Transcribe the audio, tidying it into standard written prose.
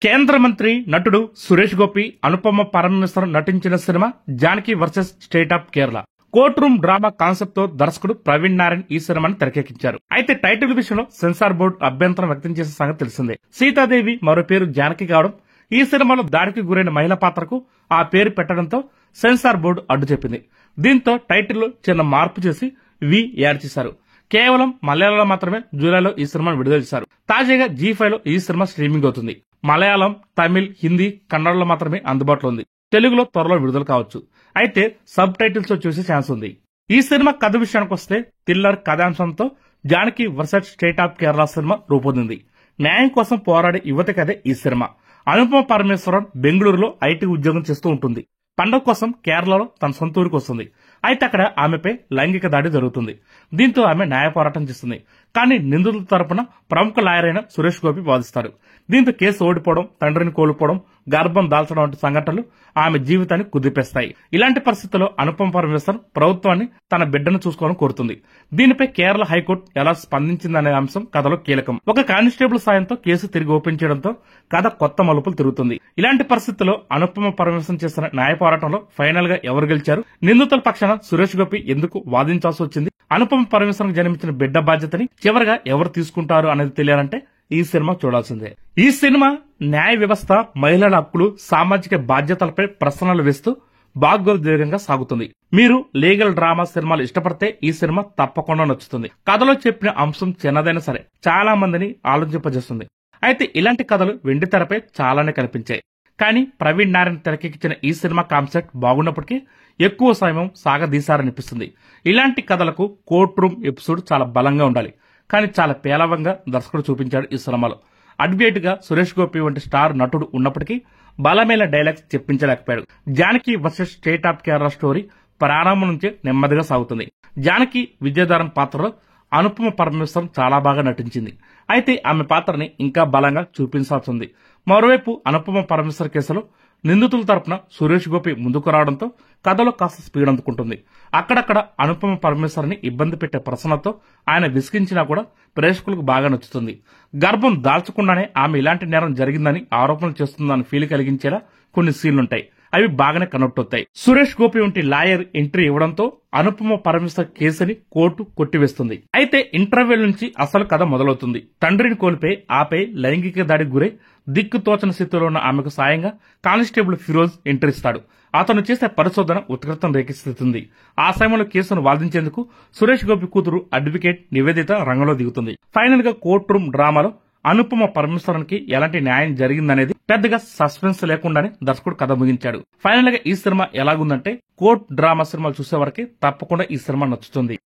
కేంద్ర మంత్రి నటుడు సురేష్ గోపి అనుపమ పరమేశ్వరన్ నటించిన cinema Janaki versus state of Kerala. Court room drama concept తో దర్శకుడు ప్రవీణ్ నారాయణ్ ఈ సినిమాని తెరకెక్కించారు. అయితే టైటిల్ విషయంలో సెన్సార్ బోర్డు అభ్యంతరం వ్యక్తం చేసిన సంగతి తెలిసిందే. సీతాదేవి మరో పేరు జానకి కావడం, ఈ సినిమాలో దాడికి గురైన మహిళ పాత్రకు ఆ పేరు పెట్టడంతో సెన్సార్ బోర్డు అడ్డు చెప్పింది. దీంతో టైటిల్లో చిన్న మార్పు చేసి వి యాడ్ చేశారు. కేవలం మలయాళంలో మాత్రమే జూలైలో ఈ సినిమాను విడుదల చేశారు. తాజాగా G5 లో ఈ సినిమా స్ట్రీమింగ్ అవుతుంది. మలయాళం, తమిళ్, హిందీ, కన్నడలో మాత్రమే అందుబాటులో ఉంది. తెలుగులో త్వరలో విడుదల కావచ్చు. అయితే సబ్ టైటిల్స్ లో చూసే ఛాన్స్ ఉంది. ఈ సినిమా కథ విషయానికి వస్తే థ్రిల్లర్ కథాంశంతో Janaki versus state of Kerala సినిమా రూపొందింది. న్యాయం కోసం పోరాడే యువత కథే ఈ సినిమా. అనుపమ పరమేశ్వరన్ బెంగళూరులో IT ఉద్యోగం చేస్తూ ఉంటుంది. పండగ కోసం కేరళలో తన సొంత ఊరికి వస్తుంది. అయితే అక్కడ ఆమెపై లైంగిక దాడి జరుగుతుంది. దీంతో ఆమె న్యాయ పోరాటం చేస్తుంది. కానీ నిందితుల తరపున ప్రముఖ లాయర్ అయిన సురేష్ గోపి వాదిస్తాడు. దీంతో కేసు ఓడిపోవడం, తండ్రిని కోల్పోవడం, గర్భం దాల్చడం వంటి సంఘటనలు ఆమె జీవితాన్ని కుదిపేస్తాయి. ఇలాంటి పరిస్థితుల్లో అనుపమ పరమేశ్వరన్ ప్రభుత్వాన్ని తన బిడ్డను చూసుకోవాలని కోరుతుంది. దీనిపై కేరళ హైకోర్టు ఎలా స్పందించిందనే అంశం కథలో కీలకం. ఒక కానిస్టేబుల్ సాయంతో కేసు తిరిగి ఓపెన్ చేయడంతో కథ కొత్త మలుపులు తిరుగుతుంది. ఇలాంటి పరిస్థితుల్లో అనుపమ పరమేశ్వరన్ చేసిన న్యాయ పోరాటంలో ఫైనల్ గా ఎవరు గెలిచారు? నిందితుల పక్షాన సురేష్ గోపి ఎందుకు వాదించాల్సి వచ్చింది? అనుపమ పరమేశ్వరన్ జన్మించిన బిడ్డ బాధ్యతని చివరిగా ఎవరు తీసుకుంటారు అనేది తెలియాలంటే ఈ సినిమా చూడాల్సిందే. ఈ సినిమా న్యాయ వ్యవస్థ, మహిళల హక్కులు, సామాజిక బాధ్యతలపై ప్రశ్నలు వేస్తూ భాగోద్వేగంగా సాగుతుంది. మీరు లీగల్ డ్రామా సినిమాలు ఇష్టపడితే ఈ సినిమా తప్పకుండా నచ్చుతుంది. కథలో చెప్పిన అంశం చిన్నదైనా సరే చాలా మందిని ఆలోచింపజేస్తుంది. అయితే ఇలాంటి కథలు వెండితెరపై చాలానే కనిపించాయి. కానీ ప్రవీణ్ నారాయణ్ తెరకెక్కించిన ఈ సినిమా కాన్సెప్ట్ బాగున్నప్పటికీ ఎక్కువ సమయం సాగదీశారనిపిస్తుంది. ఇలాంటి కథలకు కోర్ట్ రూమ్ ఎపిసోడ్ చాలా బలంగా ఉండాలి. కానీ చాలా పేలవంగా దర్శకుడు చూపించాడు ఈ సినిమాలో. అడ్వకేట్ గా సురేష్ గోపి వంటి స్టార్ నటుడు ఉన్నప్పటికీ బలమైన డైలాగ్స్ చెప్పించలేకపోయాడు. Janaki versus state of Kerala story ప్రారంభం నుంచే నెమ్మదిగా సాగుతుంది. జానకి విజయధరన్ పాత్రలో అనుపమ పరమేశ్వరన్ చాలా బాగా నటించింది. అయితే ఆమె పాత్రని ఇంకా బలంగా చూపించాల్సి ఉంది. మరోవైపు అనుపమ పరమేశ్వర్ కేసులో నిందితుల తరపున సురేష్ గోపి ముందుకు రావడంతో కథలో కాస్త స్పీడ్ అందుకుంటుంది. అక్కడక్కడ అనుపమ పరమేశ్వర్ ని ఇబ్బంది పెట్టే ప్రశ్నలతో ఆయన విసిగించినా కూడా ప్రేక్షకులకు బాగా నచ్చుతుంది. గర్భం దాల్చకుండానే ఆమె ఇలాంటి నేరం జరిగిందని ఆరోపణలు చేస్తుందని ఫీల్ కలిగించేలా కొన్ని సీన్లుంటాయి. అవి బాగానే కనెక్ట్ అవుతాయి. సురేష్ గోపి వంటి లాయర్ ఎంట్రీ ఇవ్వడంతో అనుపమ పరమేశ్వర్ కేసుని కోర్టు కొట్టివేస్తుంది. అయితే ఇంటర్వెల్ నుంచి అసలు కథ మొదలవుతుంది. తండ్రిని కోల్పోయి ఆపై లైంగిక దాడికి గురై దిక్కుతోచని స్థితిలో ఉన్న ఆమెకు సాయంగా కానిస్టేబుల్ ఫిరోజ్ ఎంట్రీ ఇస్తాడు. అతను చేసే పరిశోధన ఉత్కృతం రేకెత్తిస్తుంది. ఆ సమయంలో కేసును వాదించేందుకు సురేష్ గోపి కూతురు అడ్వకేట్ నివేదిత రంగంలో దిగుతుంది. ఫైనల్ గా కోర్ట్ రూమ్ డ్రామాలో అనుపమ పరమేశ్వరన్ కి ఎలాంటి న్యాయం జరిగిందనేది పెద్దగా సస్పెన్స్ లేకుండానే దర్శకుడు కథ ముగించాడు. ఫైనల్ గా ఈ సినిమా ఎలాగుందంటే కోర్ట్ డ్రామా సినిమాలు చూసే వరకే తప్పకుండా ఈ సినిమా నచ్చుతుంది.